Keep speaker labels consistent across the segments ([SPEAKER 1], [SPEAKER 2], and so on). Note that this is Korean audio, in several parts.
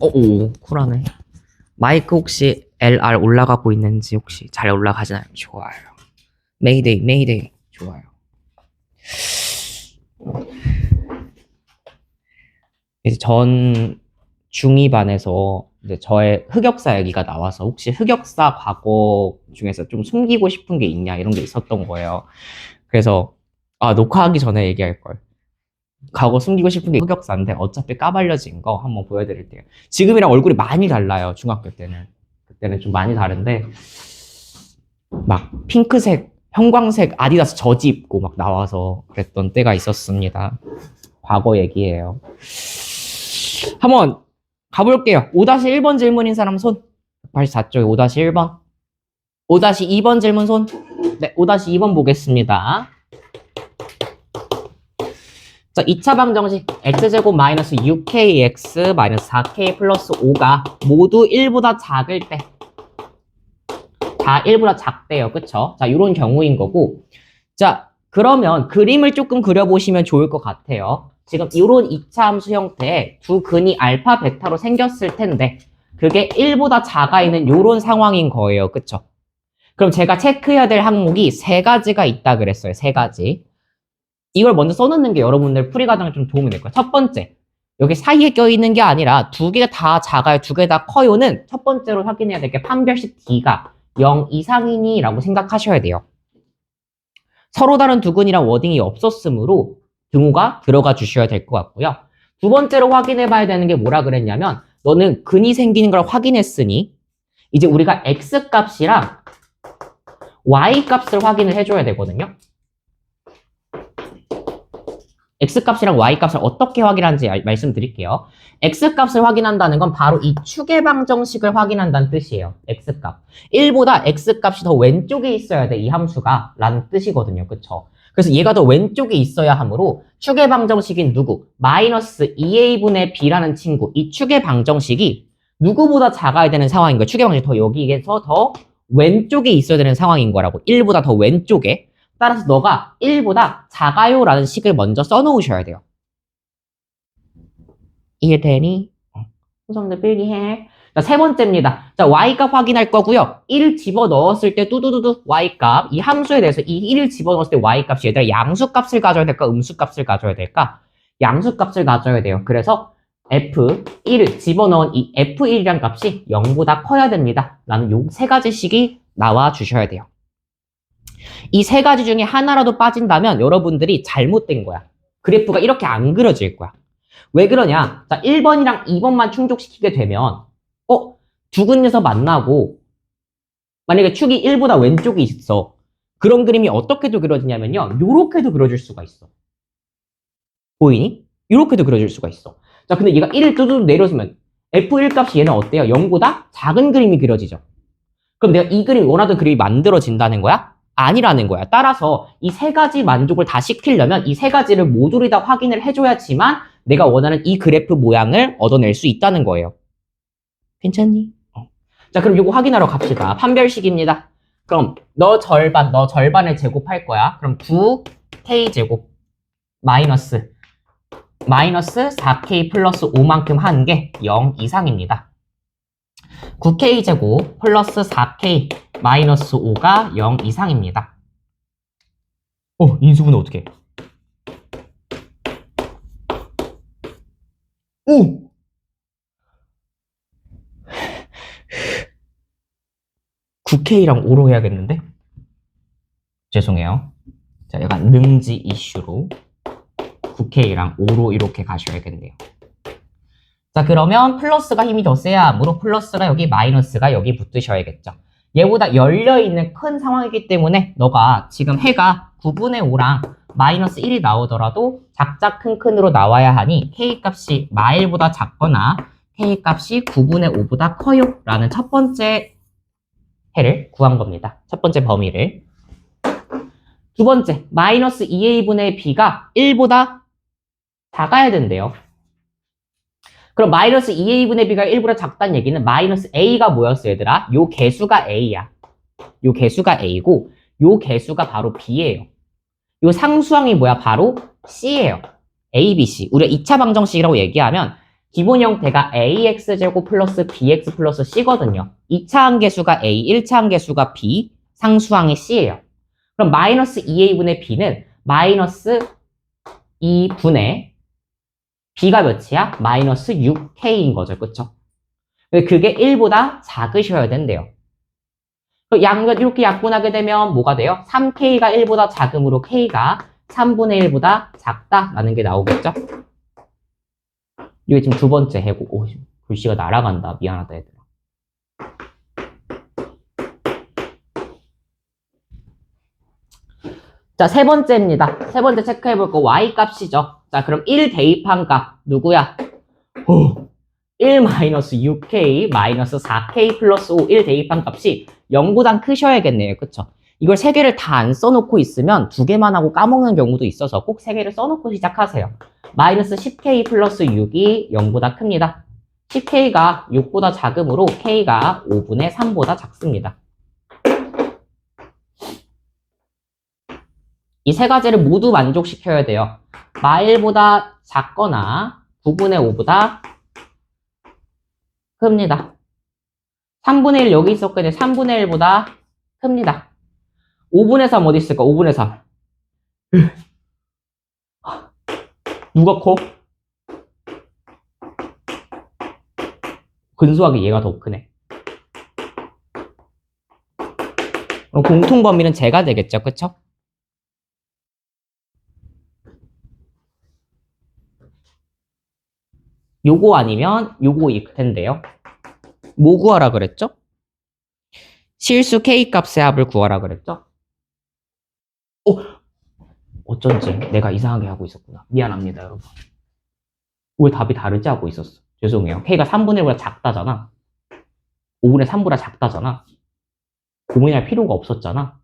[SPEAKER 1] 오, 쿨하네. 마이크 혹시 LR 올라가고 있는지 혹시 잘 올라가지나요? 좋아요. 메이데이, 메이데이. 좋아요. 이제 전 중2반에서 이제 저의 흑역사 얘기가 나와서 혹시 흑역사 과거 중에서 좀 숨기고 싶은 게 있냐 이런 게 있었던 거예요. 그래서 녹화하기 전에 얘기할 걸. 과거 숨기고 싶은 게 흑역사인데 어차피 까발려진 거 한번 보여드릴게요. 지금이랑 얼굴이 많이 달라요. 중학교 때는. 그때는 좀 많이 다른데 막 핑크색, 형광색 아디다스 저지 입고 막 나와서 그랬던 때가 있었습니다. 과거 얘기예요. 한번 가볼게요. 5-1번 질문인 사람 손. 184쪽에 5-1번. 5-2번 질문 손. 네, 5-2번 보겠습니다. 자, 2차 방정식 x제곱 마이너스 6kx 마이너스 4k 플러스 5가 모두 1보다 작을 때 다 1보다 작대요. 그쵸? 자, 이런 경우인 거고. 자, 그러면 그림을 조금 그려보시면 좋을 것 같아요. 지금 이런 2차 함수 형태의 두 근이 알파, 베타로 생겼을 텐데 그게 1보다 작아 있는 이런 상황인 거예요. 그쵸? 그럼 제가 체크해야 될 항목이 세 가지가 있다 그랬어요. 세 가지. 이걸 먼저 써놓는 게 여러분들 풀이 과정에 좀 도움이 될 거예요. 첫 번째, 여기 사이에 껴있는 게 아니라 두 개가 다 작아요, 두 개 다 커요는 첫 번째로 확인해야 될 게 판별식 D가 0 이상이니 라고 생각하셔야 돼요. 서로 다른 두 근이랑 워딩이 없었으므로 등호가 들어가 주셔야 될 것 같고요. 두 번째로 확인해 봐야 되는 게 뭐라 그랬냐면 너는 근이 생기는 걸 확인했으니 이제 우리가 X값이랑 Y값을 확인을 해줘야 되거든요. X값이랑 Y값을 어떻게 확인하는지 말씀드릴게요. X값을 확인한다는 건 바로 이 축의 방정식을 확인한다는 뜻이에요. X값. 1보다 X값이 더 왼쪽에 있어야 돼, 이 함수가. 라는 뜻이거든요. 그쵸? 그래서 얘가 더 왼쪽에 있어야 하므로 축의 방정식인 누구? 마이너스 2a분의 b라는 친구. 이 축의 방정식이 누구보다 작아야 되는 상황인 거예요. 축의 방정식이 더 여기에서 더 왼쪽에 있어야 되는 상황인 거라고. 1보다 더 왼쪽에. 따라서 너가 1보다 작아요 라는 식을 먼저 써놓으셔야 돼요. 이해되니? 후성들 필기해. 자, 세 번째입니다. 자, y값 확인할 거고요. 1 집어넣었을 때 뚜두두두 y값. 이 함수에 대해서 이 1을 집어넣었을 때 y값이 얘들아 양수값을 가져야 될까? 음수값을 가져야 될까? 양수값을 가져야 돼요. 그래서 f1을 집어넣은 이 f1이란 값이 0보다 커야 됩니다. 라는 요 세 가지 식이 나와 주셔야 돼요. 이 세 가지 중에 하나라도 빠진다면 여러분들이 잘못된 거야. 그래프가 이렇게 안 그려질 거야. 왜 그러냐? 자, 1번이랑 2번만 충족시키게 되면 두 근에서 만나고 만약에 축이 1보다 왼쪽에 있어. 그런 그림이 어떻게도 그려지냐면요. 요렇게도 그려질 수가 있어. 보이니? 요렇게도 그려질 수가 있어. 자, 근데 얘가 1을 뚜두두 내려주면 F1 값이 얘는 어때요? 0보다 작은 그림이 그려지죠. 그럼 내가 이 그림 원하던 그림이 만들어진다는 거야? 아니라는 거야. 따라서 이 세 가지 만족을 다 시키려면 이 세 가지를 모조리 다 확인을 해줘야지만 내가 원하는 이 그래프 모양을 얻어낼 수 있다는 거예요. 괜찮니? 자, 그럼 이거 확인하러 갑시다. 판별식입니다. 그럼 너 절반을 제곱할 거야. 그럼 9k 제곱 마이너스 4k 플러스 5만큼 하는 게 0 이상입니다. 9k 제곱 플러스 4k 마이너스 5가 0 이상입니다. 인수분해 어떻게 해? 오! 9K랑 5로 해야겠는데? 죄송해요. 자, 약간 능지 이슈로 9K랑 5로 이렇게 가셔야겠네요. 자, 그러면 플러스가 힘이 더 세야 하므로 플러스가 여기, 마이너스가 여기 붙으셔야겠죠. 얘보다 열려있는 큰 상황이기 때문에 너가 지금 해가 9분의 5랑 마이너스 1이 나오더라도 작작 큰큰으로 나와야 하니 K값이 마일보다 작거나 K값이 9분의 5보다 커요 라는 첫 번째 해를 구한 겁니다. 첫 번째 범위를. 두 번째, 마이너스 2a분의 b가 1보다 작아야 된대요. 그럼 마이너스 2a분의 b가 1보다 작다는 얘기는 마이너스 a가 뭐였어 얘들아? 요 개수가 a야. 요 개수가 a고 요 개수가 바로 b예요. 요 상수항이 뭐야? 바로 c예요. a, b, c. 우리가 2차 방정식이라고 얘기하면 기본 형태가 ax제곱 플러스 bx 플러스 c거든요. 2차 함계수가 a, 1차 함계수가 b, 상수항이 c예요. 그럼 마이너스 2a분의 b는 마이너스 2분의 b가 몇이야? 마이너스 6k인 거죠. 그쵸? 그게 1보다 작으셔야 된대요. 이렇게 약분하게 되면 뭐가 돼요? 3k가 1보다 작으므로 k가 3분의 1보다 작다라는 게 나오겠죠? 이게 지금 두 번째 해고. 오, 글씨가 날아간다. 미안하다, 얘들아. 자, 세 번째입니다. 세 번째 체크해볼 거 y 값이죠. 자, 그럼 1 대입한 값 누구야? 1-6k 4k 플러스 5 1 대입한 값이 0보단 크셔야겠네요. 그쵸? 이걸 세 개를 다 안 써놓고 있으면 두 개만 하고 까먹는 경우도 있어서 꼭 세 개를 써놓고 시작하세요. 마이너스 10k 플러스 6이 0보다 큽니다. 10k가 6보다 작으므로 k가 5분의 3보다 작습니다. 이 세 가지를 모두 만족시켜야 돼요. 마1보다 작거나 9분의 5보다 큽니다. 3분의 1 여기 있었거든요. 3분의 1보다 큽니다. 5분의 3 어디 있을까? 5분의 3. 누가 커? 근소하게 얘가 더 크네. 그럼 공통 범위는 제가 되겠죠. 그쵸? 요거 아니면 요거일 텐데요. 뭐 구하라 그랬죠? 실수 k 값의 합을 구하라 그랬죠? 어쩐지 내가 이상하게 하고 있었구나. 미안합니다, 여러분. 왜 답이 다르지 하고 있었어. 죄송해요. k가 3분의 1보다 작다잖아. 5분의 3보다 작다잖아. 고민할 필요가 없었잖아.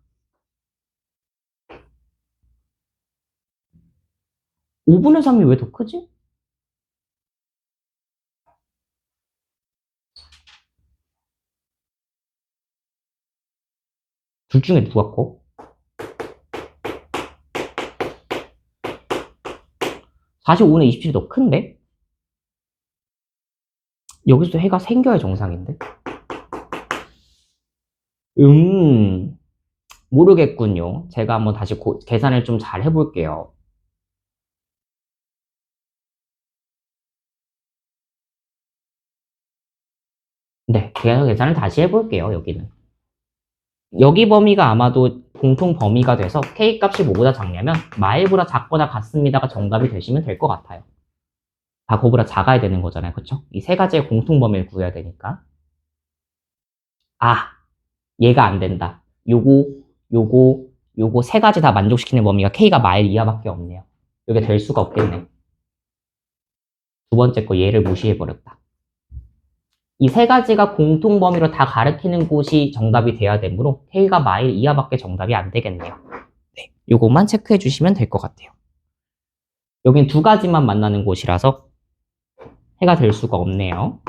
[SPEAKER 1] 5분의 3이 왜 더 크지? 둘 중에 누가 커? 사실 5분의 27이 더 큰데? 여기서 해가 생겨야 정상인데? 모르겠군요. 제가 한번 다시 계산을 좀 잘 해볼게요. 네, 계산을 다시 해볼게요, 여기는. 여기 범위가 아마도 공통 범위가 돼서 k 값이 뭐보다 작냐면 마일보다 작거나 같습니다가 정답이 되시면 될 것 같아요. 다 그거보다 작아야 되는 거잖아요. 그쵸? 이 세 가지의 공통 범위를 구해야 되니까. 아, 얘가 안 된다. 요거 세 가지 다 만족시키는 범위가 k가 마일 이하밖에 없네요. 이게 될 수가 없겠네. 두 번째 거 얘를 무시해버렸다. 이 세 가지가 공통 범위로 다 가리키는 곳이 정답이 돼야 되므로 k가 마일 이하밖에 정답이 안 되겠네요. 네, 요것만 체크해 주시면 될 것 같아요. 여긴 두 가지만 만나는 곳이라서 해가 될 수가 없네요.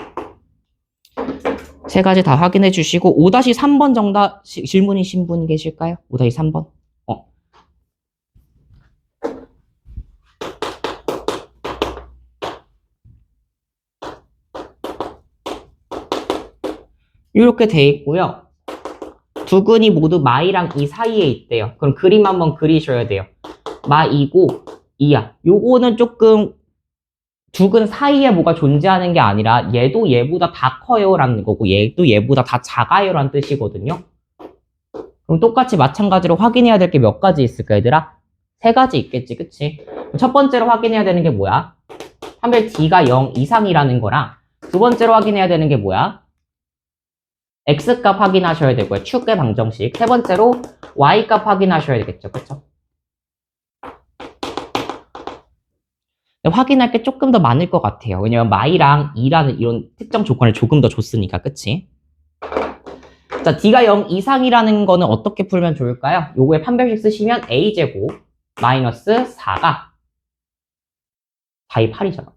[SPEAKER 1] 세 가지 다 확인해 주시고 5-3번 정답 질문이신 분 계실까요? 5-3번. 이렇게 돼 있고요. 두 근이 모두 마이랑 이 사이에 있대요. 그럼 그림 한번 그리셔야 돼요. 마 2고 2야. 요거는 조금 두 근 사이에 뭐가 존재하는 게 아니라 얘도 얘보다 다 커요 라는 거고 얘도 얘보다 다 작아요 라는 뜻이거든요. 그럼 똑같이 마찬가지로 확인해야 될 게 몇 가지 있을까 얘들아? 세 가지 있겠지, 그치? 첫 번째로 확인해야 되는 게 뭐야? 판별 D가 0 이상이라는 거랑 두 번째로 확인해야 되는 게 뭐야? X값 확인하셔야 되고요. 축의 방정식. 세 번째로 Y값 확인하셔야 되겠죠. 그쵸? 확인할 게 조금 더 많을 것 같아요. 왜냐면 마이랑 2라는 이런 특정 조건을 조금 더 줬으니까. 그치? 자, D가 0 이상이라는 거는 어떻게 풀면 좋을까요? 요거에 판별식 쓰시면 A제곱 마이너스 4가 4이 8이잖아.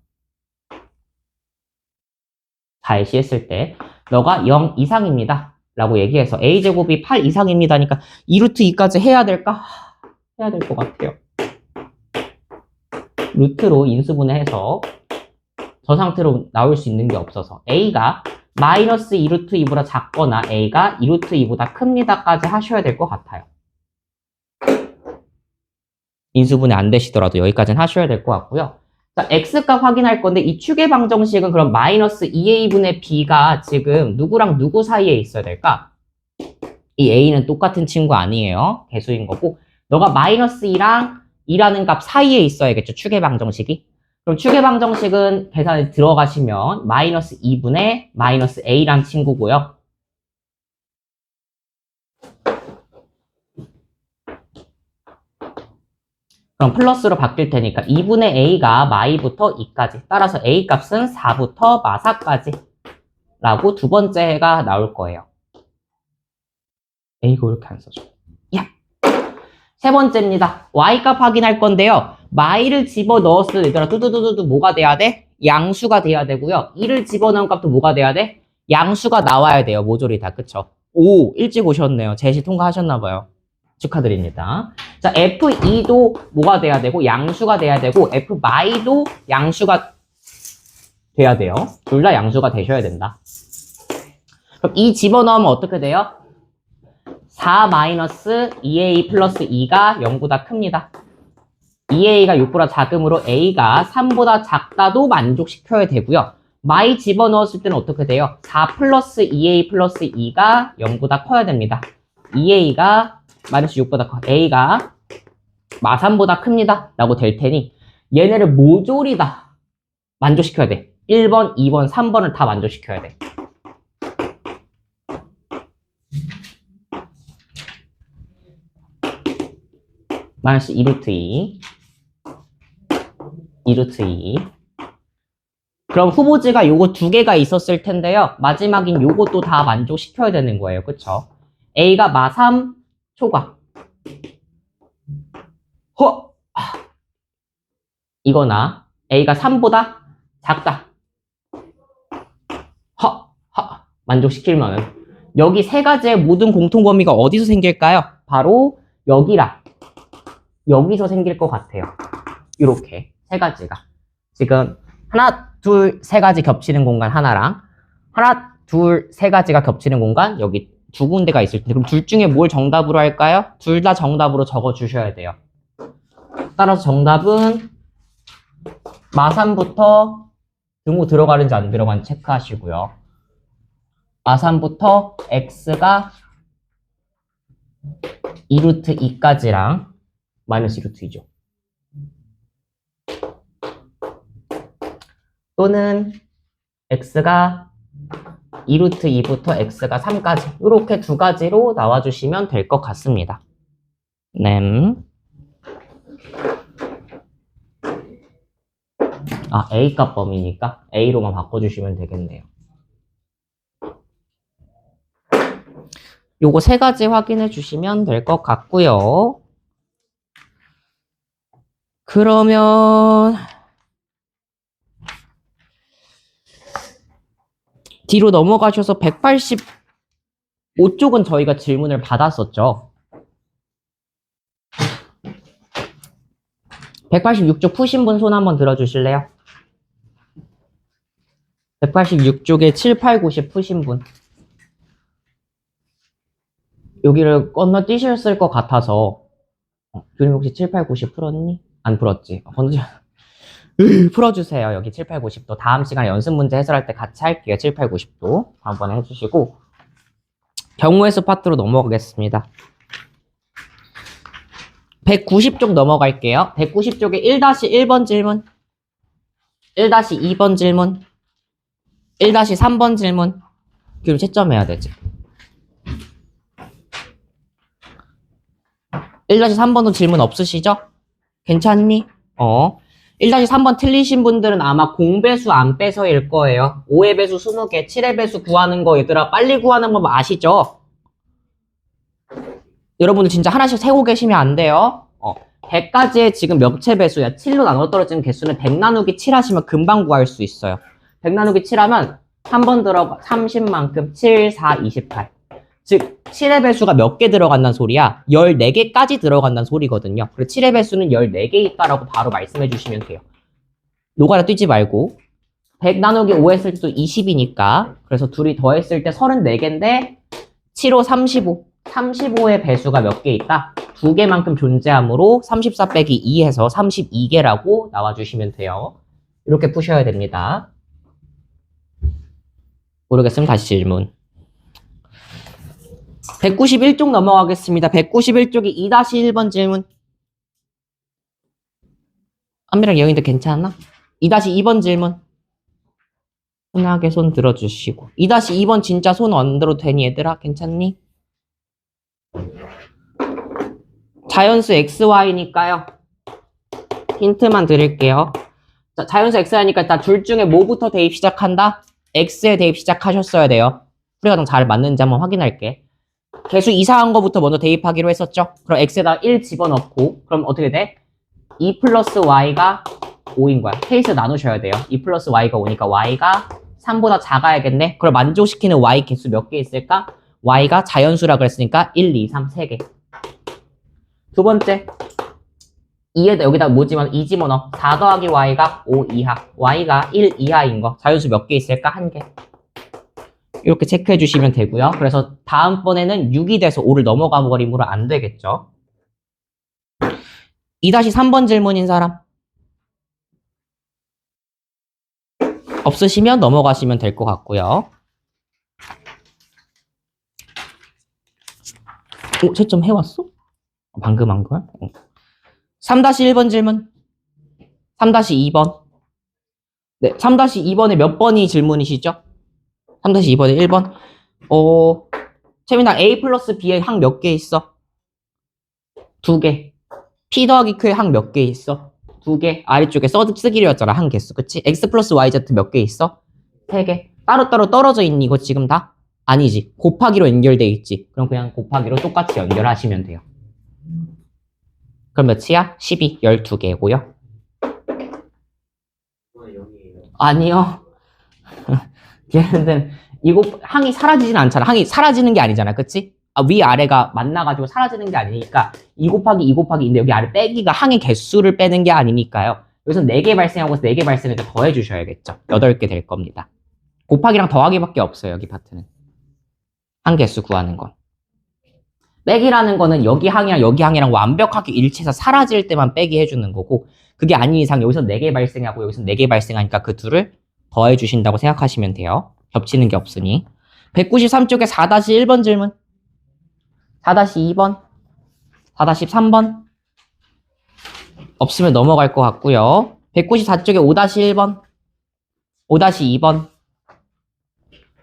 [SPEAKER 1] 4의 했을 때 너가 0 이상입니다. 라고 얘기해서 A제곱이 8 이상입니다니까 2루트 2까지 해야 될까? 해야 될 것 같아요. 루트로 인수분해해서 저 상태로 나올 수 있는 게 없어서 a가 마이너스 2루트 2보다 작거나 a가 2루트 2보다 큽니다까지 하셔야 될 것 같아요. 인수분해 안 되시더라도 여기까지는 하셔야 될 것 같고요. 자, x값 확인할 건데 이 축의 방정식은 그럼 마이너스 2a분의 b가 지금 누구랑 누구 사이에 있어야 될까? 이 a는 똑같은 친구 아니에요. 개수인 거고 너가 마이너스 2랑 2라는 값 사이에 있어야겠죠. 축의 방정식이. 그럼 축의 방정식은 계산에 들어가시면 마이너스 2분의 마이너스 a란 친구고요. 그럼 플러스로 바뀔 테니까 2분의 a가 마이부터 2까지 따라서 a 값은 4부터 마사까지 라고 두 번째 해가 나올 거예요. A가 왜 이렇게 안 써져? 야! 세 번째입니다. Y값 확인할 건데요. 마이를 집어넣었을 때 얘들아 뚜두두두두 뭐가 돼야 돼? 양수가 돼야 되고요. 2를 집어넣은 값도 뭐가 돼야 돼? 양수가 나와야 돼요. 모조리 다. 그쵸? 오! 일찍 오셨네요. 제시 통과하셨나봐요. 축하드립니다. 자, F2도 뭐가 돼야 되고 양수가 돼야 되고 F마이도 양수가 돼야 돼요. 둘 다 양수가 되셔야 된다. 그럼 2 집어넣으면 어떻게 돼요? 4 마이너스 2a 플러스 2가 0보다 큽니다. 2a가 6보다 작으므로 a가 3보다 작다도 만족시켜야 되고요. 마이 집어넣었을 때는 어떻게 돼요? 4 플러스 2a 플러스 2가 0보다 커야 됩니다. 2a가 마이너스 6보다 커. a가 마3보다 큽니다. 라고 될 테니 얘네를 모조리 다 만족시켜야 돼. 1번, 2번, 3번을 다 만족시켜야 돼. 마이너스 2루트 2 2루트 2 그럼 후보지가 요거 두 개가 있었을 텐데요. 마지막인 요것도 다 만족시켜야 되는 거예요. 그쵸? a가 마3 초과 이거나 a가 3보다 작다 만족시키면은 여기 세 가지의 모든 공통 범위가 어디서 생길까요? 바로 여기랑 여기서 생길 것 같아요. 이렇게 세 가지가 지금 하나, 둘, 세 가지 겹치는 공간 하나랑 하나, 둘, 세 가지가 겹치는 공간 여기 두 군데가 있을 텐데 그럼 둘 중에 뭘 정답으로 할까요? 둘 다 정답으로 적어 주셔야 돼요. 따라서 정답은 마3부터 등호 들어가는지 안 들어가는지 체크하시고요. 마3부터 x가 2루트 2까지랑 마이너스 2루트 2죠. 또는 x가 2루트 2부터 x가 3까지 이렇게 두 가지로 나와주시면 될 것 같습니다. 네. A값 범위니까 A로만 바꿔주시면 되겠네요. 요거 세 가지 확인해 주시면 될 것 같고요. 그러면 뒤로 넘어가셔서 185쪽은 저희가 질문을 받았었죠. 186쪽 푸신 분 손 한번 들어주실래요? 186쪽에 7, 8, 90 푸신 분. 여기를 건너뛰셨을 것 같아서 교림 혹시 7, 8, 90 풀었니? 안 풀었지? 풀어주세요. 여기 7, 8, 90도 다음 시간에 연습 문제 해설할 때 같이 할게요. 7, 8, 90도 다음번에 해주시고 경우의 수 파트로 넘어가겠습니다. 190쪽 넘어갈게요. 190쪽에 1-1번 질문 1-2번 질문 1-3번 질문 교림 채점해야 되지. 1-3번도 질문 없으시죠? 괜찮니? 1-3번 틀리신 분들은 아마 공배수 안 빼서일 거예요. 5의 배수 20개, 7의 배수 구하는 거 얘들아 빨리 구하는 법 아시죠? 여러분들 진짜 하나씩 세고 계시면 안 돼요. 100까지의 지금 몇체 배수야? 7로 나눠 떨어지는 개수는 100 나누기 7 하시면 금방 구할 수 있어요. 100 나누기 7 하면 3번 들어가 30만큼 7, 4, 28. 즉 7의 배수가 몇 개 들어간다는 소리야? 14개까지 들어간다는 소리거든요. 그래서 7의 배수는 14개 있다라고 바로 말씀해 주시면 돼요. 노가다 뛰지 말고 100 나누기 5 했을 때도 20이니까. 그래서 둘이 더했을 때 34개인데 7, 5, 35. 35의 배수가 몇 개 있다? 2개만큼 존재하므로 34 빼기 2 해서 32개라고 나와주시면 돼요. 이렇게 푸셔야 됩니다. 모르겠으면 다시 질문. 191쪽 넘어가겠습니다. 191쪽이 2-1번 질문. 안미랑 여인들 괜찮나? 2-2번 질문. 편하게 손 들어주시고. 2-2번 진짜 손 안 들어도 되니 얘들아? 괜찮니? 자연수 XY니까요. 힌트만 드릴게요. 자, 자연수 XY니까 일단 둘 중에 뭐부터 대입 시작한다? X에 대입 시작하셨어야 돼요. 풀이가 좀 잘 맞는지 한번 확인할게. 개수 이상한 거부터 먼저 대입하기로 했었죠? 그럼 X에다 1 집어넣고 그럼 어떻게 돼? 2 플러스 Y가 5인 거야. 케이스 나누셔야 돼요. 2 플러스 Y가 5니까 Y가 3보다 작아야겠네? 그럼 만족시키는 Y 개수 몇 개 있을까? Y가 자연수라 그랬으니까 1, 2, 3, 3개. 두 번째. 2에다 여기다 뭐 집어넣어? 2 집어넣어. 4 더하기 Y가 5 이하. Y가 1 이하인 거. 자연수 몇 개 있을까? 1개. 이렇게 체크해 주시면 되고요. 그래서 다음번에는 6이 돼서 5를 넘어가 버리므로 안 되겠죠. 2-3번 질문인 사람. 없으시면 넘어가시면 될 것 같고요. 채점 해왔어? 방금 한 거야? 3-1번 질문. 3-2번. 네, 3-2번에 몇 번이 질문이시죠? 3-2번에 1번. 채민아, A 플러스 B의 항 몇 개 있어? 2개. P 더하기 Q의 항 몇 개 있어? 2개. 아래쪽에 쓰기로였잖아, 한 개수. 그치? X 플러스 YZ 몇 개 있어? 3개. 따로따로 떨어져 있니, 이거 지금 다? 아니지. 곱하기로 연결돼 있지. 그럼 그냥 곱하기로 똑같이 연결하시면 돼요. 그럼 몇이야? 12, 12개고요. 아니요. 얘는 이거 항이 사라지진 않잖아. 항이 사라지는 게 아니잖아. 그치? 위아래가 만나가지고 사라지는 게 아니니까 2 곱하기 2 곱하기 2인데 여기 아래 빼기가 항의 개수를 빼는 게 아니니까요. 여기서 4개 발생하고 4개 발생해서 더해 주셔야겠죠. 8개 될 겁니다. 곱하기랑 더하기밖에 없어요. 여기 파트는. 항 개수 구하는 건. 빼기라는 거는 여기 항이랑 여기 항이랑 완벽하게 일치해서 사라질 때만 빼기 해주는 거고 그게 아닌 이상 여기서 4개 발생하고 여기서 4개 발생하니까 그 둘을 더해 주신다고 생각하시면 돼요. 겹치는 게 없으니. 193쪽에 4-1번 질문. 4-2번. 4-3번. 없으면 넘어갈 것 같고요. 194쪽에 5-1번. 5-2번.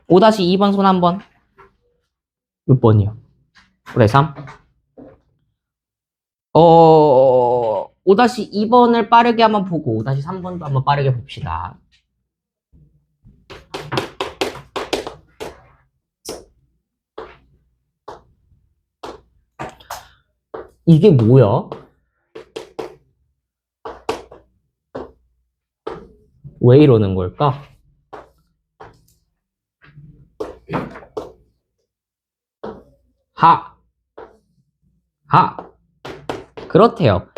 [SPEAKER 1] 5-2번 손 한번. 몇 번이요? 그래, 3. 5-2번을 빠르게 한번 보고 5-3번도 한번 빠르게 봅시다. 이게 뭐야? 왜 이러는 걸까? 그렇대요.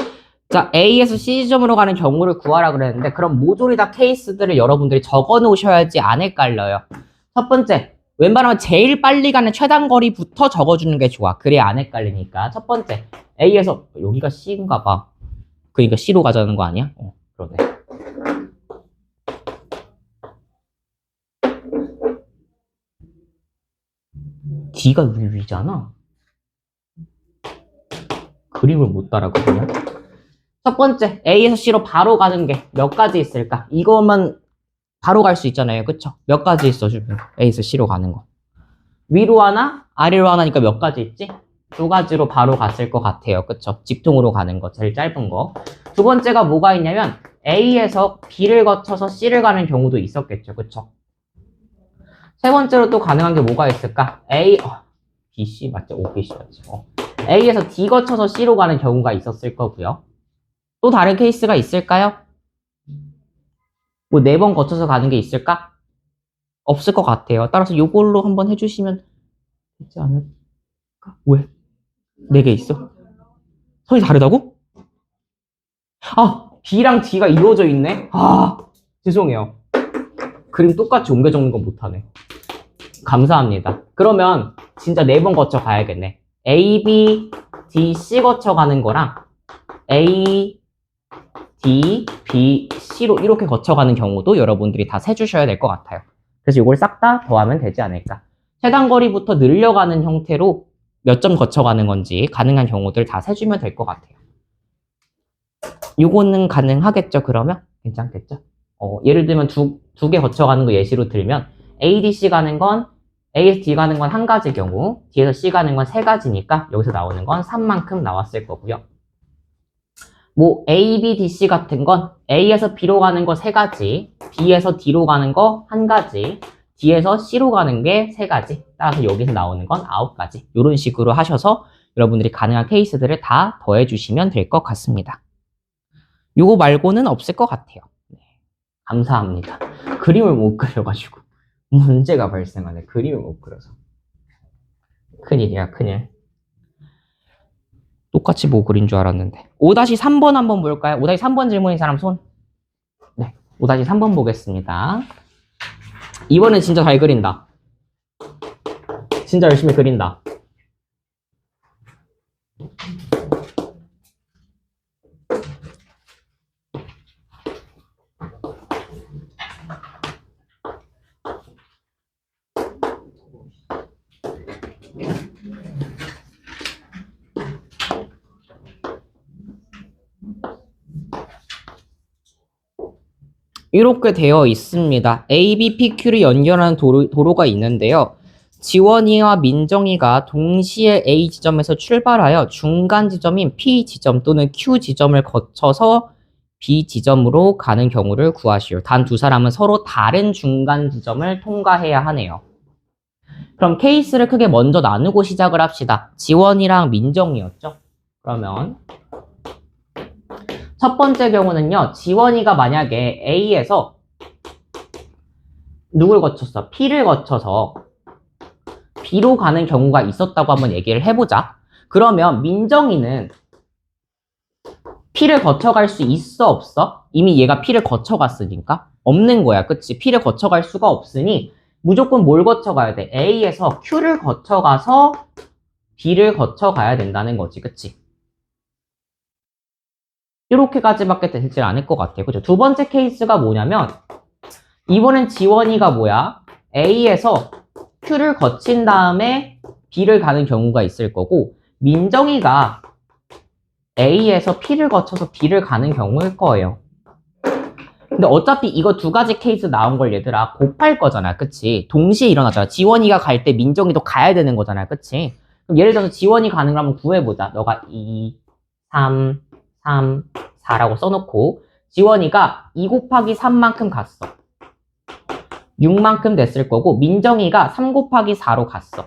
[SPEAKER 1] 자, A에서 C 지점으로 가는 경우를 구하라 그랬는데 그럼 모조리 다 케이스들을 여러분들이 적어 놓으셔야지 안 헷갈려요. 첫 번째, 웬만하면 제일 빨리 가는 최단 거리부터 적어주는 게 좋아. 그래야 안 헷갈리니까. 첫 번째, A에서 여기가 C인가 봐. 그러니까 C로 가자는 거 아니야? 그러네. D가 위잖아. 그림을 못 따라가거든요. 첫 번째, A에서 C로 바로 가는 게 몇 가지 있을까? 이것만 바로 갈 수 있잖아요. 그쵸? 몇 가지 있어, 주변. A에서 C로 가는 거. 위로 하나, 아래로 하나니까 몇 가지 있지? 2가지로 바로 갔을 것 같아요. 그쵸? 직통으로 가는 거, 제일 짧은 거. 두 번째가 뭐가 있냐면, A에서 B를 거쳐서 C를 가는 경우도 있었겠죠. 그쵸? 세 번째로 또 가능한 게 뭐가 있을까? B, C 맞죠? B, C 맞죠? A에서 D 거쳐서 C로 가는 경우가 있었을 거고요. 또 다른 케이스가 있을까요? 뭐 4번 거쳐서 가는 게 있을까? 없을 것 같아요. 따라서 이걸로 한번 해주시면 되지 않을까? 왜? 4개 있어? 선이 다르다고? B랑 D가 이루어져 있네? 죄송해요. 그림 똑같이 옮겨 적는 건 못하네. 감사합니다. 그러면 진짜 4번 거쳐 가야겠네. A, B, D, C 거쳐가는 거랑 A, D, B, C로 이렇게 거쳐가는 경우도 여러분들이 다 세주셔야 될 것 같아요. 그래서 이걸 싹 다 더하면 되지 않을까. 최단거리부터 늘려가는 형태로 몇 점 거쳐가는 건지 가능한 경우들 다 세주면 될 것 같아요. 이거는 가능하겠죠, 그러면? 괜찮겠죠? 예를 들면 두 개 거쳐가는 거 예시로 들면 ADC 가는 건 A에서 D 가는 건 한 가지 경우, D에서 C 가는 건 세 가지니까 여기서 나오는 건 3만큼 나왔을 거고요. 뭐 A, B, D, C 같은 건 A에서 B로 가는 거 세 가지, B에서 D로 가는 거 한 가지, D에서 C로 가는 게 세 가지, 따라서 여기서 나오는 건 9가지. 이런 식으로 하셔서 여러분들이 가능한 케이스들을 다 더해주시면 될 것 같습니다. 요거 말고는 없을 것 같아요. 네, 감사합니다. 그림을 못 그려가지고 문제가 발생하네. 그림을 못 그려서. 큰일이야, 큰일. 똑같이 뭐 그린 줄 알았는데. 5-3번 한번 볼까요? 5-3번 질문인 사람 손. 네, 5-3번 보겠습니다. 이번엔 진짜 잘 그린다. 진짜 열심히 그린다. 이렇게 되어 있습니다. A, B, P, Q를 연결하는 도로가 있는데요. 지원이와 민정이가 동시에 A 지점에서 출발하여 중간 지점인 P 지점 또는 Q 지점을 거쳐서 B 지점으로 가는 경우를 구하시오. 단 두 사람은 서로 다른 중간 지점을 통과해야 하네요. 그럼 케이스를 크게 먼저 나누고 시작을 합시다. 지원이랑 민정이었죠? 그러면 첫 번째 경우는요, 지원이가 만약에 A에서 누굴 거쳤어? P를 거쳐서 B로 가는 경우가 있었다고 한번 얘기를 해보자. 그러면 민정이는 P를 거쳐갈 수 있어, 없어? 이미 얘가 P를 거쳐갔으니까 없는 거야, 그치? P를 거쳐갈 수가 없으니 무조건 뭘 거쳐가야 돼? A에서 Q를 거쳐가서 B를 거쳐가야 된다는 거지, 그치? 이렇게까지밖에 되질 않을 것 같아요. 그죠? 두 번째 케이스가 뭐냐면, 이번엔 지원이가 뭐야? A에서 Q를 거친 다음에 B를 가는 경우가 있을 거고, 민정이가 A에서 P를 거쳐서 B를 가는 경우일 거예요. 근데 어차피 이거 두 가지 케이스 나온 걸 얘들아 곱할 거잖아, 그치? 동시에 일어나잖아. 지원이가 갈 때 민정이도 가야 되는 거잖아, 그치? 그럼 예를 들어서 지원이 가는 걸 한번 구해보자. 너가 2, 3, 3, 4라고 써놓고 지원이가 2 곱하기 3만큼 갔어. 6만큼 됐을 거고 민정이가 3 곱하기 4로 갔어.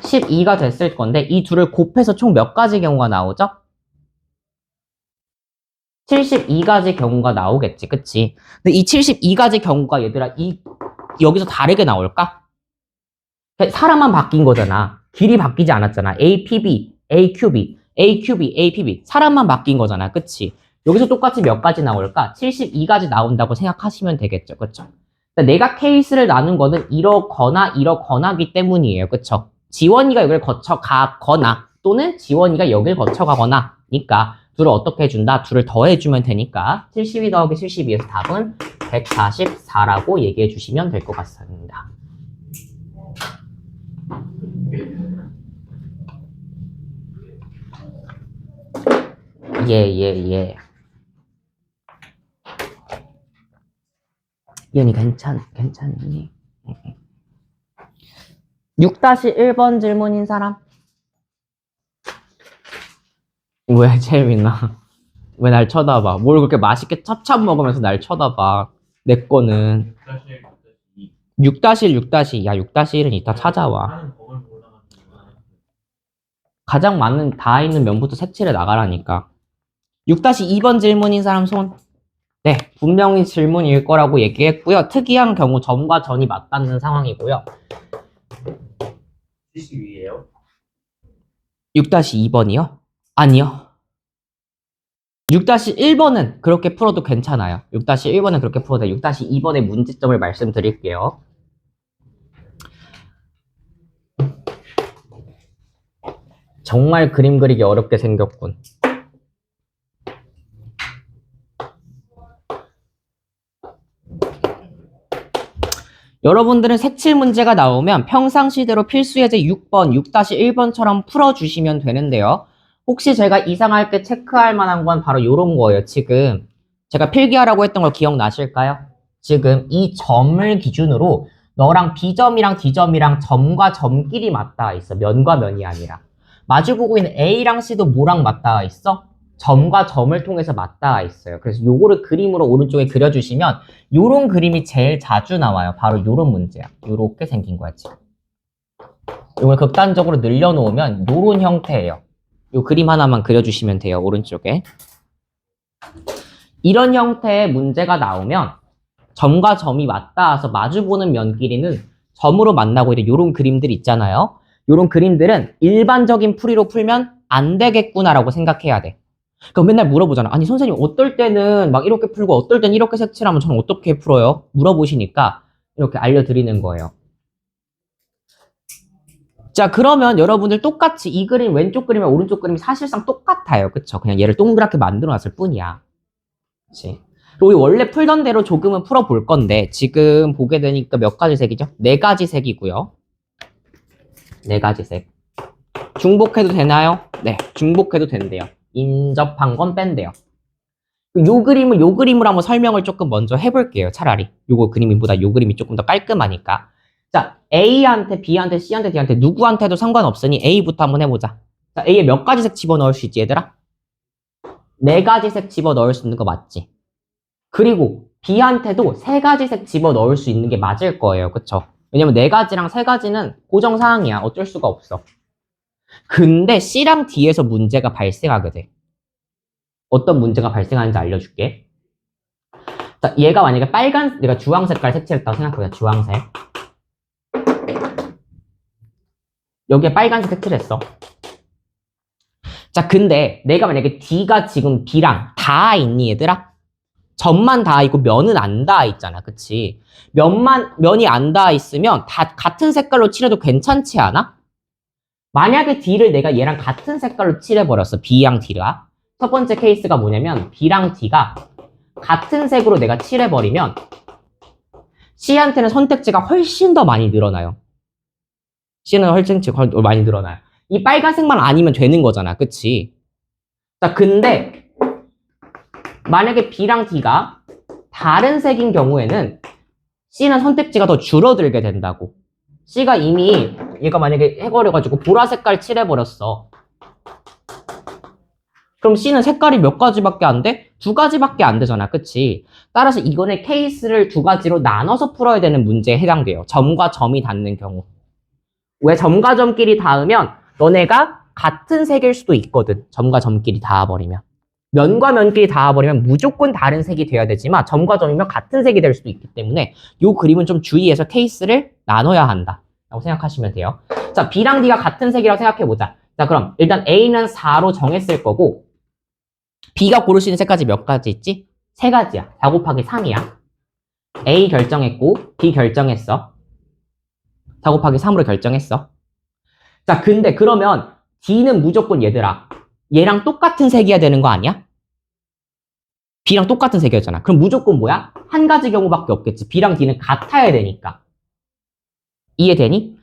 [SPEAKER 1] 12가 됐을 건데 이 둘을 곱해서 총 몇 가지 경우가 나오죠? 72가지 경우가 나오겠지, 그치? 근데 이 72가지 경우가 얘들아 여기서 다르게 나올까? 사람만 바뀐 거잖아. 길이 바뀌지 않았잖아. APB, AQB, AQB, APB. 사람만 바뀐 거잖아. 그치? 여기서 똑같이 몇 가지 나올까? 72가지 나온다고 생각하시면 되겠죠. 그쵸? 내가 케이스를 나눈 거는 이러거나기 때문이에요. 그쵸? 지원이가 여기를 거쳐가거나 또는 지원이가 여기를 거쳐가거나 니까 둘을 어떻게 해준다? 둘을 더해주면 되니까 72 더하기 72에서 답은 144라고 얘기해 주시면 될 것 같습니다. 예. 이현이 괜찮니? 6-1번 질문인 사람? 왜 재민아? 왜 날 쳐다봐? 뭘 그렇게 맛있게 찹찹 먹으면서 날 쳐다봐? 내 거는 6-1, 야 6-1은 이따 찾아와. 가장 많은 다 있는 면부터 색칠해 나가라니까. 6-2번 질문인 사람 손. 네, 분명히 질문일 거라고 얘기했고요. 특이한 경우 점과 전이 맞닿는 상황이고요.
[SPEAKER 2] 72예요?
[SPEAKER 1] 6-2번이요? 아니요. 6-1번은 그렇게 풀어도 괜찮아요. 6-1번은 그렇게 풀어도 돼요. 6-2번의 문제점을 말씀드릴게요. 정말 그림 그리기 어렵게 생겼군. 여러분들은 색칠 문제가 나오면 평상시대로 필수 예제 6번, 6-1번처럼 풀어주시면 되는데요. 혹시 제가 이상할 게 체크할 만한 건 바로 이런 거예요. 지금 제가 필기하라고 했던 걸 기억나실까요? 지금 이 점을 기준으로 너랑 B점이랑 D점이랑 점과 점끼리 맞닿아 있어. 면과 면이 아니라. 마주보고 있는 A랑 C도 뭐랑 맞닿아 있어? 점과 점을 통해서 맞닿아 있어요. 그래서 요거를 그림으로 오른쪽에 그려주시면 요런 그림이 제일 자주 나와요. 바로 요런 문제야. 요렇게 생긴 거야, 지금. 이걸 극단적으로 늘려놓으면 요런 형태예요. 요 그림 하나만 그려주시면 돼요, 오른쪽에. 이런 형태의 문제가 나오면 점과 점이 맞닿아서 마주보는 면 길이는 점으로 만나고 있는 요런 그림들 있잖아요. 요런 그림들은 일반적인 풀이로 풀면 안 되겠구나라고 생각해야 돼. 그럼 맨날 물어보잖아. 아니 선생님 어떨 때는 막 이렇게 풀고 어떨 때는 이렇게 색칠하면 저는 어떻게 풀어요? 물어보시니까 이렇게 알려드리는 거예요. 자, 그러면 여러분들 똑같이 이 그림 왼쪽 그림과 오른쪽 그림이 사실상 똑같아요. 그쵸? 그냥 얘를 동그랗게 만들어 놨을 뿐이야. 그치? 그리고 우리 원래 풀던 대로 조금은 풀어볼 건데 지금 보게 되니까 몇 가지 색이죠? 네 가지 색이고요. 네 가지 색. 중복해도 되나요? 네, 중복해도 된대요. 인접한 건 뺀대요. 요 그림을 요 그림으로 한번 설명을 조금 먼저 해볼게요. 차라리 요거 그림보다 요 그림이 조금 더 깔끔하니까. 자, A한테 B한테 C한테 D한테 누구한테도 상관없으니 A부터 한번 해보자. 자, A에 몇 가지 색 집어넣을 수 있지 얘들아? 네 가지 색 집어넣을 수 있는 거 맞지? 그리고 B한테도 세 가지 색 집어넣을 수 있는 게 맞을 거예요. 그쵸? 왜냐면 네 가지랑 세 가지는 고정사항이야. 어쩔 수가 없어. 근데 C랑 D에서 문제가 발생하게 돼. 어떤 문제가 발생하는지 알려줄게. 자, 얘가 만약에 내가 주황 색깔 색칠했다고 생각해보자. 주황색. 여기에 빨간색 색칠했어. 자, 근데 내가 만약에 D가 지금 B랑 닿아 있니, 얘들아? 점만 닿아 있고 면은 안 닿아 있잖아. 그치? 면이 안 닿아 있으면 다 같은 색깔로 칠해도 괜찮지 않아? 만약에 D를 내가 얘랑 같은 색깔로 칠해버렸어. B랑 D가. 첫 번째 케이스가 뭐냐면 B랑 D가 같은 색으로 내가 칠해버리면 C한테는 선택지가 훨씬 더 많이 늘어나요. C는 훨씬 많이 늘어나요. 이 빨간색만 아니면 되는 거잖아. 그치? 자, 근데 만약에 B랑 D가 다른 색인 경우에는 C는 선택지가 더 줄어들게 된다고. C가 이미 얘가 만약에 해버려가지고 보라색깔 칠해버렸어. 그럼 C는 색깔이 몇 가지밖에 안 돼? 두 가지밖에 안 되잖아. 그치? 따라서 이거는 케이스를 두 가지로 나눠서 풀어야 되는 문제에 해당돼요. 점과 점이 닿는 경우. 왜 점과 점끼리 닿으면 너네가 같은 색일 수도 있거든. 점과 점끼리 닿아버리면. 면과 면끼리 닿아버리면 무조건 다른 색이 돼야 되지만 점과 점이면 같은 색이 될 수도 있기 때문에 이 그림은 좀 주의해서 케이스를 나눠야 한다 라고 생각하시면 돼요. 자, B랑 D가 같은 색이라고 생각해보자. 자, 그럼 일단 A는 4로 정했을 거고 B가 고를 수 있는 색까지 몇 가지 있지? 세 가지야. 4 곱하기 3이야. A 결정했고 B 결정했어. 4 곱하기 3으로 결정했어. 자, 근데 그러면 D는 무조건 얘들아 얘랑 똑같은 색이어야 되는 거 아니야? B랑 똑같은 색이었잖아. 그럼 무조건 뭐야? 한 가지 경우밖에 없겠지. B랑 D는 같아야 되니까. 이해되니?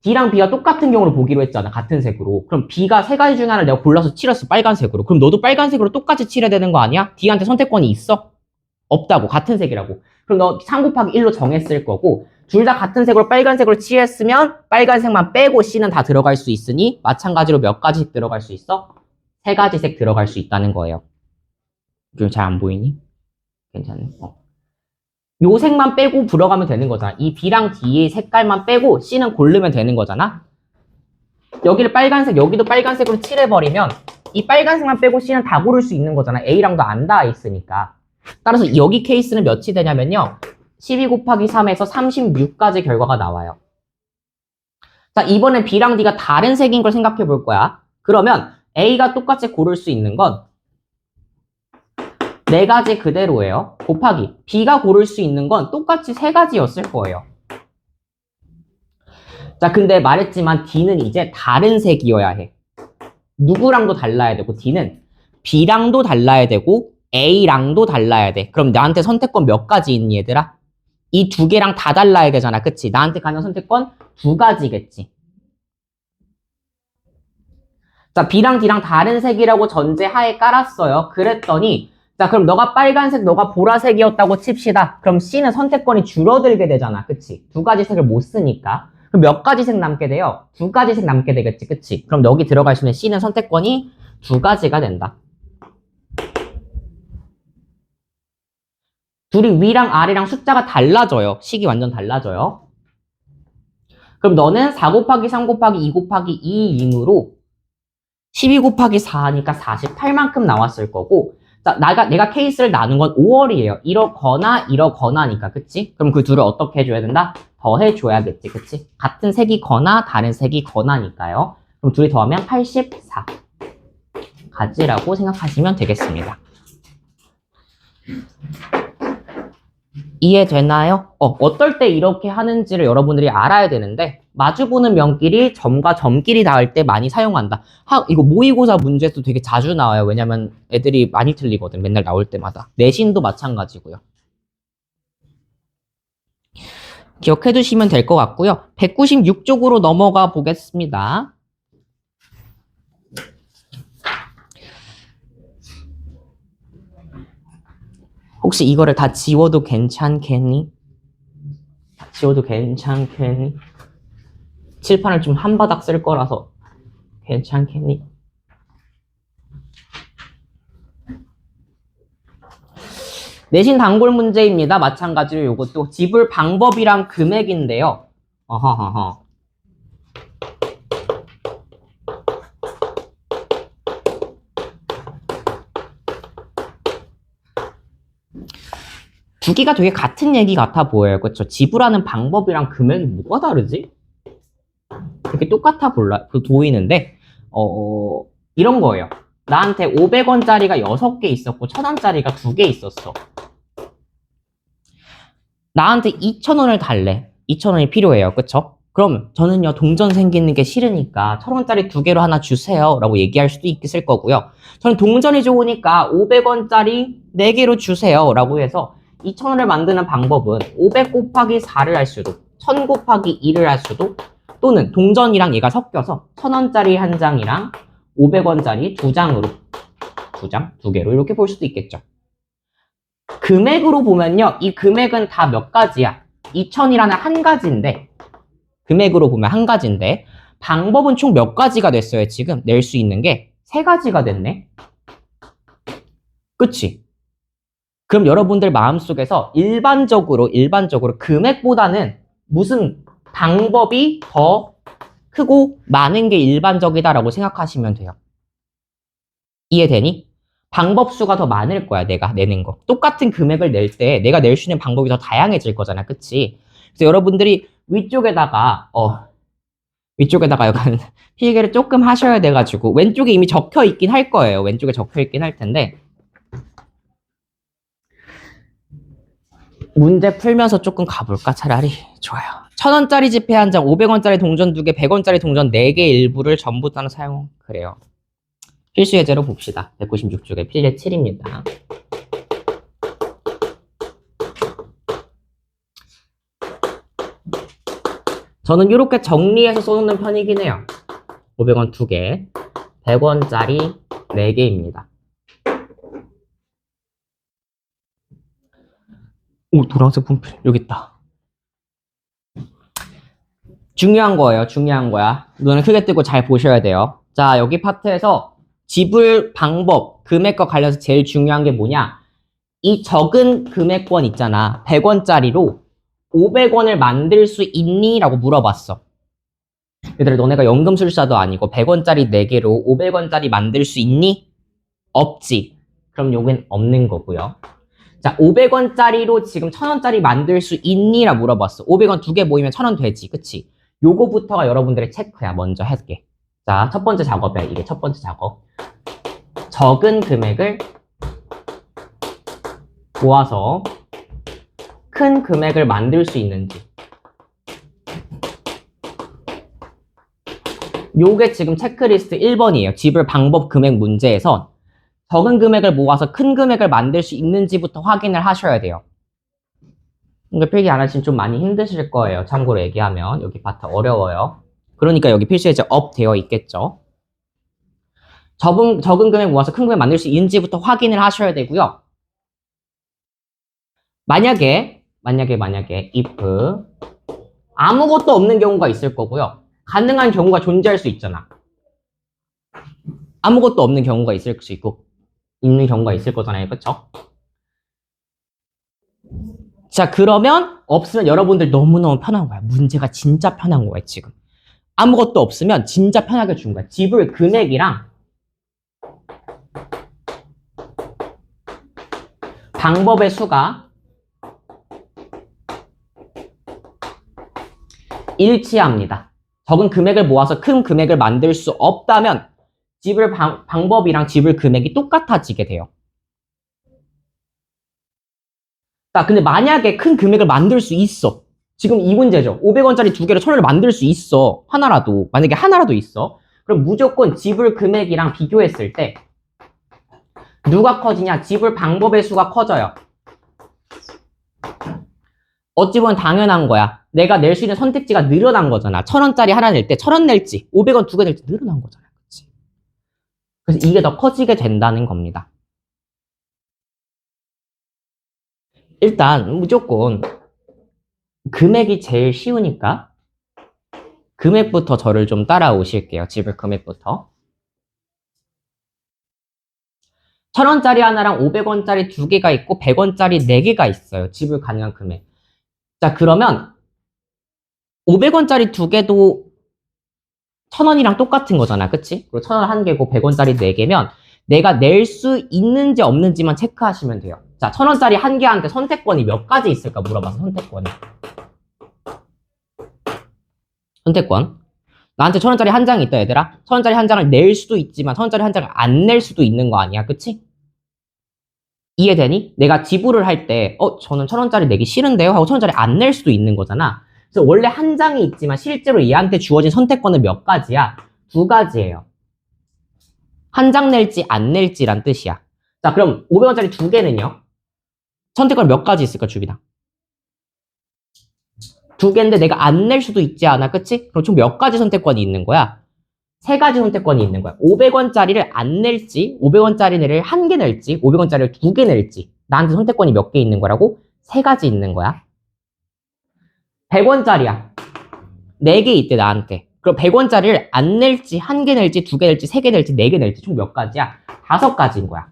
[SPEAKER 1] D랑 B가 똑같은 경우를 보기로 했잖아. 같은 색으로. 그럼 B가 세 가지 중에 하나를 내가 골라서 칠했어. 빨간색으로. 그럼 너도 빨간색으로 똑같이 칠해야 되는 거 아니야? D한테 선택권이 있어? 없다고. 같은 색이라고. 그럼 너 3 곱하기 1로 정했을 거고 둘 다 같은 색으로 빨간색으로 칠했으면 빨간색만 빼고 C는 다 들어갈 수 있으니 마찬가지로 몇 가지씩 들어갈 수 있어? 세 가지 색 들어갈 수 있다는 거예요. 좀 잘 안 보이니? 괜찮네. 요 색만 빼고 들어가면 되는 거잖아. 이 B랑 D의 색깔만 빼고 C는 고르면 되는 거잖아. 여기를 빨간색, 여기도 빨간색으로 칠해버리면 이 빨간색만 빼고 C는 다 고를 수 있는 거잖아. A랑도 안 닿아 있으니까. 따라서 여기 케이스는 몇이 되냐면요. 12 곱하기 3에서 36까지 결과가 나와요. 자, 이번엔 B랑 D가 다른 색인 걸 생각해 볼 거야. 그러면 A가 똑같이 고를 수 있는 건 네 가지 그대로예요. 곱하기 B가 고를 수 있는 건 똑같이 세 가지였을 거예요. 자, 근데 말했지만 D는 이제 다른 색이어야 해. 누구랑도 달라야 되고 D는 B랑도 달라야 되고 A랑도 달라야 돼. 그럼 나한테 선택권 몇 가지 있니 얘들아? 이 두 개랑 다 달라야 되잖아. 그치? 나한테 가는 선택권 두 가지겠지. 자, B랑 D랑 다른 색이라고 전제하에 깔았어요. 그랬더니 자, 그럼 너가 빨간색, 너가 보라색이었다고 칩시다. 그럼 C는 선택권이 줄어들게 되잖아. 그치? 두 가지 색을 못 쓰니까. 그럼 몇 가지 색 남게 돼요? 두 가지 색 남게 되겠지. 그치? 그럼 여기 들어갈 수 있는 C는 선택권이 두 가지가 된다. 둘이 위랑 아래랑 숫자가 달라져요. 식이 완전 달라져요. 그럼 너는 4 곱하기 3 곱하기 2 곱하기 2이므로 12 곱하기 4니까 48만큼 나왔을 거고, 자, 내가 케이스를 나눈 건 5월이에요. 이러거나니까, 그치? 그럼 그 둘을 어떻게 해줘야 된다? 더해줘야겠지, 그치? 같은 색이거나 다른 색이거나니까요. 그럼 둘이 더하면 84 가지라고 생각하시면 되겠습니다. 이해되나요? 어떨 때 이렇게 하는지를 여러분들이 알아야 되는데, 마주보는 면끼리 점과 점끼리 닿을 때 많이 사용한다. 이거 모의고사 문제도 되게 자주 나와요. 왜냐면 애들이 많이 틀리거든. 맨날 나올 때마다. 내신도 마찬가지고요. 기억해 두시면 될 것 같고요. 196쪽으로 넘어가 보겠습니다. 혹시 이거를 다 지워도 괜찮겠니? 지워도 괜찮겠니? 칠판을 좀 한 바닥 쓸 거라서 괜찮겠니? 내신 단골 문제입니다. 마찬가지로 이것도 지불 방법이랑 금액인데요. 어허허허. 두 개가 되게 같은 얘기 같아 보여요. 그렇죠? 지불하는 방법이랑 금액이 뭐가 다르지? 되게 똑같아 보이는데 이런 거예요. 나한테 500원짜리가 6개 있었고 1000원짜리가 2개 있었어. 나한테 2000원을 달래. 2000원이 필요해요. 그쵸? 그럼 저는요 동전 생기는 게 싫으니까 1000원짜리 2개로 하나 주세요 라고 얘기할 수도 있을 거고요. 저는 동전이 좋으니까 500원짜리 4개로 주세요 라고 해서 2000원을 만드는 방법은 500 곱하기 4를 할 수도 1000 곱하기 2를 할 수도 또는 동전이랑 얘가 섞여서 1000원짜리 한 장이랑 500원짜리 2장으로 2개로 이렇게 볼 수도 있겠죠. 금액으로 보면요. 이 금액은 다 몇 가지야? 2000이라는 한 가지인데 금액으로 보면 한 가지인데 방법은 총 몇 가지가 됐어요. 지금 낼 수 있는 게 3가지가 됐네. 그치? 그럼 여러분들 마음속에서 일반적으로 금액보다는 무슨 방법이 더 크고 많은 게 일반적이다라고 생각하시면 돼요. 이해되니? 방법 수가 더 많을 거야, 내가 내는 거. 똑같은 금액을 낼 때 내가 낼 수 있는 방법이 더 다양해질 거잖아, 그치? 그래서 여러분들이 위쪽에다가 약간 필기를 조금 하셔야 돼가지고 왼쪽에 이미 적혀 있긴 할 거예요. 왼쪽에 적혀 있긴 할 텐데 문제 풀면서 조금 가볼까? 차라리 좋아요. 1000원짜리 지폐 한 장, 500원짜리 동전 2개, 100원짜리 동전 4개 일부를 전부 다 사용. 그래요. 필수 예제로 봅시다. 196쪽에 필예 7입니다. 저는 이렇게 정리해서 써놓는 편이긴 해요. 500원 2개, 100원짜리 4개입니다. 오, 노란색 분필 여기 있다. 중요한 거예요. 중요한 거야. 눈을 크게 뜨고 잘 보셔야 돼요. 자, 여기 파트에서 지불 방법, 금액과 관련해서 제일 중요한 게 뭐냐? 이 적은 금액권 있잖아. 100원짜리로 500원을 만들 수 있니? 라고 물어봤어. 얘들아, 너네가 연금술사도 아니고 100원짜리 4개로 500원짜리 만들 수 있니? 없지. 그럼 요건 없는 거고요. 자, 500원짜리로 지금 1000원짜리 만들 수 있니? 라 물어봤어. 500원 2개 모이면 1000원 되지. 그치? 요거부터가 여러분들의 체크야. 먼저 할게. 자, 첫 번째 작업이야. 이게 첫 번째 작업. 적은 금액을 모아서 큰 금액을 만들 수 있는지. 요게 지금 체크리스트 1번이에요. 지불 방법 금액 문제에서 적은 금액을 모아서 큰 금액을 만들 수 있는지부터 확인을 하셔야 돼요. 이거 필기 안 하시면 좀 많이 힘드실 거예요. 참고로 얘기하면 여기 파트 어려워요. 그러니까 여기 필수에 이제 업 되어 있겠죠. 적은 금액 모아서 큰 금액 만들 수 있는지부터 확인을 하셔야 되고요. 만약에 if 아무것도 없는 경우가 있을 거고요. 가능한 경우가 존재할 수 있잖아. 아무것도 없는 경우가 있을 수 있고 있는 경우가 있을 거잖아요. 그쵸? 자, 그러면 없으면 여러분들 너무너무 편한 거야. 문제가 진짜 편한 거야, 지금. 아무것도 없으면 진짜 편하게 준 거야. 지불 금액이랑 방법의 수가 일치합니다. 적은 금액을 모아서 큰 금액을 만들 수 없다면 지불 방법이랑 지불 금액이 똑같아지게 돼요. 자, 근데 만약에 큰 금액을 만들 수 있어. 지금 이 문제죠. 500원짜리 두 개로 1000원을 만들 수 있어. 하나라도. 만약에 하나라도 있어. 그럼 무조건 지불 금액이랑 비교했을 때 누가 커지냐? 지불 방법의 수가 커져요. 어찌 보면 당연한 거야. 내가 낼 수 있는 선택지가 늘어난 거잖아. 1000원짜리 하나 낼 때 1000원 낼지 500원 두 개 낼지 늘어난 거잖아. 그치? 그래서 이게 더 커지게 된다는 겁니다. 일단 무조건 금액이 제일 쉬우니까 금액부터 저를 좀 따라오실게요. 지불 금액부터. 1000원짜리 하나랑 500원짜리 두 개가 있고 100원짜리 네 개가 있어요. 지불 가능한 금액. 자, 그러면 500원짜리 두 개도 1000원이랑 똑같은 거잖아. 그치? 그리고 1000원 한 개고 100원짜리 네 개면 내가 낼 수 있는지 없는지만 체크하시면 돼요. 자, 1000원짜리 한 개한테 선택권이 몇 가지 있을까 물어봐서 선택권이. 선택권. 나한테 1000원짜리 한 장이 있다, 얘들아. 1000원짜리 한 장을 낼 수도 있지만 1000원짜리 한 장을 안 낼 수도 있는 거 아니야. 그치? 이해되니? 내가 지불을 할 때, 저는 1000원짜리 내기 싫은데요? 하고 1000원짜리 안 낼 수도 있는 거잖아. 그래서 원래 한 장이 있지만 실제로 얘한테 주어진 선택권은 몇 가지야? 두 가지예요. 한 장 낼지 안 낼지란 뜻이야. 자, 그럼 500원짜리 두 개는요? 선택권 몇 가지 있을까, 주비당? 두 개인데 내가 안 낼 수도 있지 않아, 그치? 그럼 총 몇 가지 선택권이 있는 거야? 세 가지 선택권이 있는 거야. 500원짜리를 안 낼지, 500원짜리를 한 개 낼지, 500원짜리를 두 개 낼지. 나한테 선택권이 몇 개 있는 거라고? 세 가지 있는 거야. 100원짜리야. 네 개 있대, 나한테. 그럼 100원짜리를 안 낼지, 한 개 낼지, 두 개 낼지, 세 개 낼지, 네 개 낼지, 총 몇 가지야? 5가지인 거야.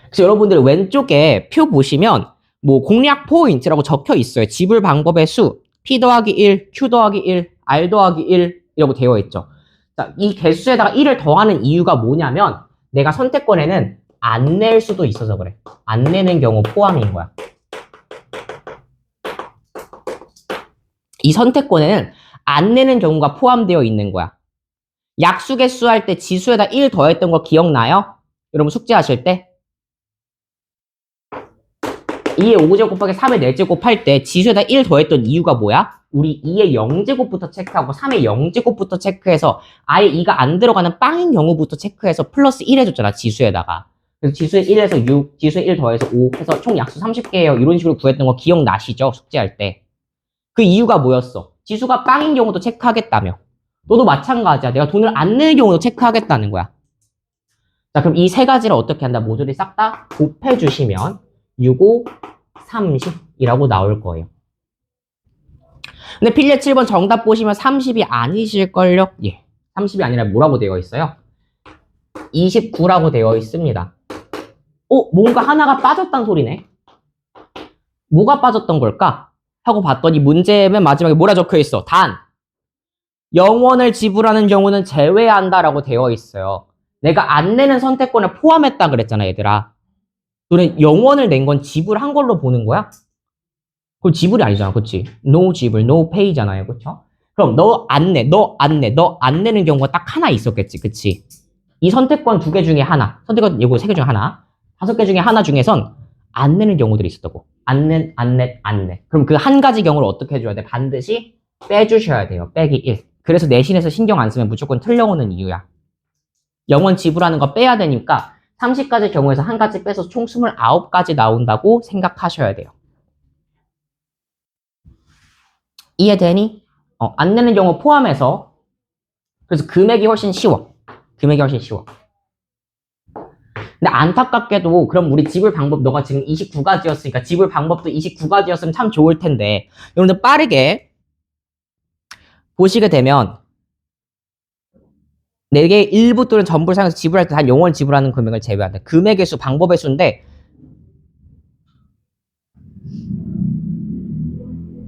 [SPEAKER 1] 그래서 여러분들 왼쪽에 표 보시면 뭐 공략 포인트라고 적혀 있어요. 지불 방법의 수, P 더하기 1, Q 더하기 1, R 더하기 1 이라고 되어 있죠. 자, 이 개수에다가 1을 더하는 이유가 뭐냐면 내가 선택권에는 안 낼 수도 있어서 그래. 안 내는 경우 포함인 거야. 이 선택권에는 안 내는 경우가 포함되어 있는 거야. 약수 개수 할 때 지수에다 1 더했던 거 기억나요? 여러분 숙제하실 때? 2의 5제곱 곱하기 3의 4제곱 할 때 지수에다 1 더했던 이유가 뭐야? 우리 2의 0제곱부터 체크하고 3의 0제곱부터 체크해서 아예 2가 안 들어가는 빵인 경우부터 체크해서 플러스 1 해줬잖아, 지수에다가. 그래서 지수에 1에서 6, 지수에 1 더해서 5 해서 총 약수 30개예요. 이런 식으로 구했던 거 기억나시죠? 숙제할 때. 그 이유가 뭐였어? 지수가 빵인 경우도 체크하겠다며. 너도 마찬가지야. 내가 돈을 안 내는 경우도 체크하겠다는 거야. 자, 그럼 이 세 가지를 어떻게 한다? 모조리 싹 다 곱해주시면 6, 5, 30이라고 나올 거예요. 근데 필렛 7번 정답 보시면 30이 아니실걸요? 예. 30이 아니라 뭐라고 되어 있어요? 29라고 되어 있습니다. 뭔가 하나가 빠졌단 소리네. 뭐가 빠졌던 걸까? 하고 봤더니 문제 맨 마지막에 뭐라 적혀 있어? 단 0원을 지불하는 경우는 제외한다라고 되어 있어요. 내가 안 내는 선택권을 포함했다 그랬잖아, 얘들아. 너네 0원을 낸 건 지불한 걸로 보는 거야? 그럼 지불이 아니잖아, 그치? No 지불, no pay잖아요, 그쵸? 그럼 너 안 내, 너 안 내는 경우가 딱 하나 있었겠지, 그치? 이 선택권 두 개 중에 하나, 선택권 이거 세 개 중에 하나. 5개 중에 하나 중에선 안 내는 경우들이 있었다고. 안 내. 그럼 그 한 가지 경우를 어떻게 해줘야 돼? 반드시 빼주셔야 돼요. 빼기 1. 그래서 내신에서 신경 안 쓰면 무조건 틀려오는 이유야. 영원 지불하는 거 빼야 되니까 30가지 경우에서 한 가지 빼서 총 29가지 나온다고 생각하셔야 돼요. 이해되니? 안 내는 경우 포함해서. 그래서 금액이 훨씬 쉬워. 금액이 훨씬 쉬워. 근데 안타깝게도 그럼 우리 지불 방법 너가 지금 29가지였으니까 지불 방법도 29가지였으면 참 좋을 텐데 여러분들 빠르게 보시게 되면 4개의 일부 또는 전부를 사용해서 지불할 때 단 영원 지불하는 금액을 제외한다. 금액의 수, 방법의 수인데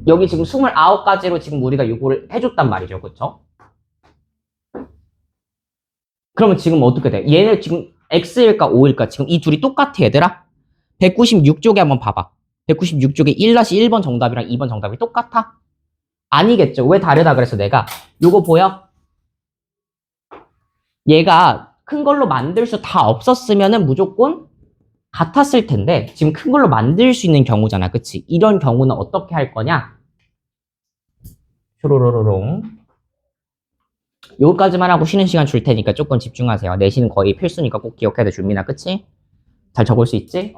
[SPEAKER 1] 여기 지금 29가지로 지금 우리가 요거를 해줬단 말이죠. 그쵸? 그러면 지금 어떻게 돼? 얘는 지금 X일까 5일까? 지금 이 둘이 똑같아 얘들아? 196쪽에 한번 봐봐. 196쪽에 1-1번 정답이랑 2번 정답이 똑같아? 아니겠죠. 왜 다르다 그래서 내가 요거 보여? 얘가 큰 걸로 만들 수 다 없었으면은 무조건 같았을 텐데 지금 큰 걸로 만들 수 있는 경우잖아. 그치? 이런 경우는 어떻게 할 거냐? 쇼로로로롱. 요거까지만 하고 쉬는 시간 줄 테니까 조금 집중하세요. 내신은 거의 필수니까 꼭 기억해야 돼. 준민아, 그치? 잘 적을 수 있지?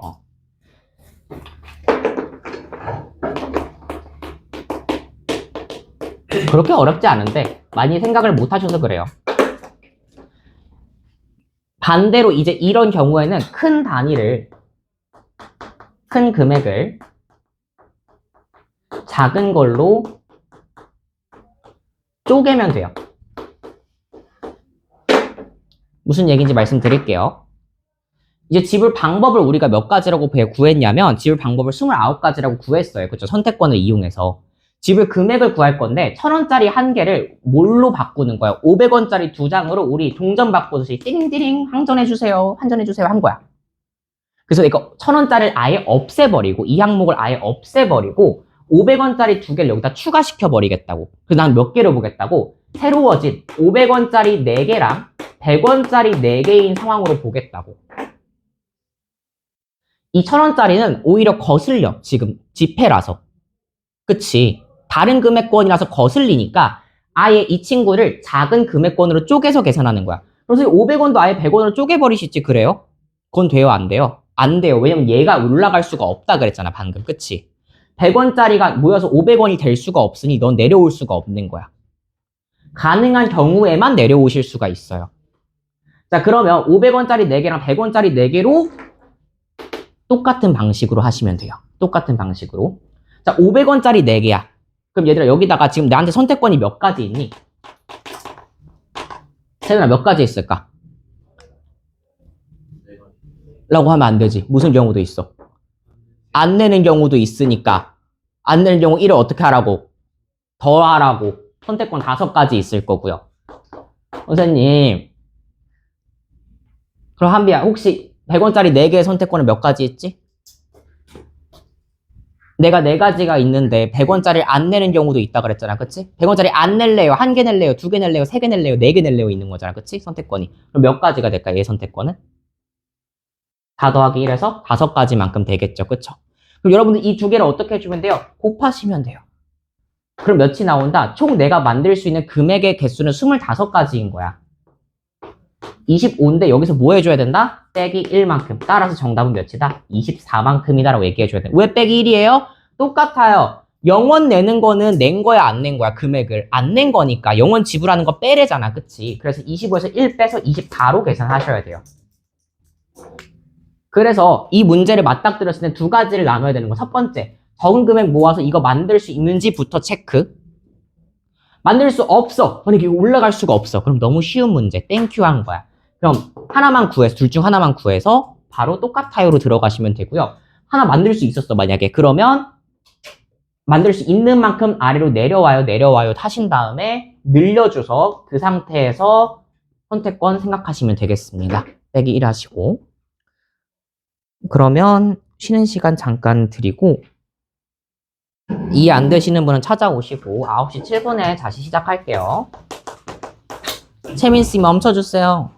[SPEAKER 1] 그렇게 어렵지 않은데 많이 생각을 못 하셔서 그래요. 반대로 이제 이런 경우에는 큰 단위를, 큰 금액을 작은 걸로 쪼개면 돼요. 무슨 얘기인지 말씀드릴게요. 이제 지불 방법을 우리가 몇 가지라고 구했냐면 지불 방법을 29가지라고 구했어요. 그렇죠? 선택권을 이용해서. 지불 금액을 구할 건데 1,000원짜리 한 개를 뭘로 바꾸는 거야? 500원짜리 2장으로 우리 동전 바꾸듯이 띠링띠링 항전해주세요. 환전해주세요 한 거야. 그래서 이거 1,000원짜리를 아예 없애버리고 이 항목을 아예 없애버리고 500원짜리 2개를 여기다 추가시켜버리겠다고. 그래서 난 몇 개를 보겠다고? 새로워진 500원짜리 4개랑 100원짜리 4개인 상황으로 보겠다고. 이 1,000원짜리는 오히려 거슬려. 지금 지폐라서. 그치? 다른 금액권이라서 거슬리니까 아예 이 친구를 작은 금액권으로 쪼개서 계산하는 거야. 그래서 500원도 아예 100원으로 쪼개버리시지 그래요? 그건 돼요? 안 돼요? 안 돼요. 왜냐면 얘가 올라갈 수가 없다 그랬잖아 방금. 그치? 100원짜리가 모여서 500원이 될 수가 없으니 넌 내려올 수가 없는 거야. 가능한 경우에만 내려오실 수가 있어요. 자, 그러면 500원짜리 4개랑 100원짜리 4개로 똑같은 방식으로 하시면 돼요. 똑같은 방식으로. 자, 500원짜리 4개야. 그럼 얘들아 여기다가 지금 나한테 선택권이 몇 가지 있니? 세준아 몇 가지 있을까? 라고 하면 안 되지. 무슨 경우도 있어. 안 내는 경우도 있으니까 안 내는 경우 1을 어떻게 하라고? 더하라고. 선택권 5가지 있을 거고요. 선생님 그럼 한비야 혹시 100원짜리 4개의 선택권을 몇 가지 있지? 내가 4가지가 있는데 100원짜리를 안 내는 경우도 있다 그랬잖아. 그치? 100원짜리 안 낼래요? 1개 낼래요? 2개 낼래요? 3개 낼래요? 4개 낼래요? 있는 거잖아. 그치? 선택권이. 그럼 몇 가지가 될까? 얘 선택권은? 4 더하기 1에서 5가지만큼 되겠죠. 그쵸? 그럼 여러분들 이 2개를 어떻게 해주면 돼요? 곱하시면 돼요. 그럼 몇이 나온다? 총 내가 만들 수 있는 금액의 개수는 25가지인 거야. 25인데 여기서 뭐 해줘야 된다? 빼기 1만큼. 따라서 정답은 몇이다? 24만큼이다 라고 얘기해줘야 돼. 왜 빼기 1이에요? 똑같아요. 영원 내는 거는 낸 거야 안 낸 거야? 금액을 안 낸 거니까 영원 지불하는 거 빼래잖아. 그치? 그래서 25에서 1 빼서 24로 계산하셔야 돼요. 그래서 이 문제를 맞닥뜨렸을 때 2가지를 나눠야 되는 거. 첫 번째, 적은 금액 모아서 이거 만들 수 있는지부터 체크. 만들 수 없어. 만약에 이거 올라갈 수가 없어. 그럼 너무 쉬운 문제. 땡큐 한 거야. 그럼 하나만 구해서 둘 중 하나만 구해서 바로 똑같아요로 들어가시면 되고요. 하나 만들 수 있었어 만약에. 그러면 만들 수 있는 만큼 아래로 내려와요 하신 다음에 늘려줘서 그 상태에서 선택권 생각하시면 되겠습니다. 빼기 1 하시고. 그러면 쉬는 시간 잠깐 드리고 이해 안 되시는 분은 찾아오시고 9시 7분에 다시 시작할게요. 채민씨 멈춰주세요.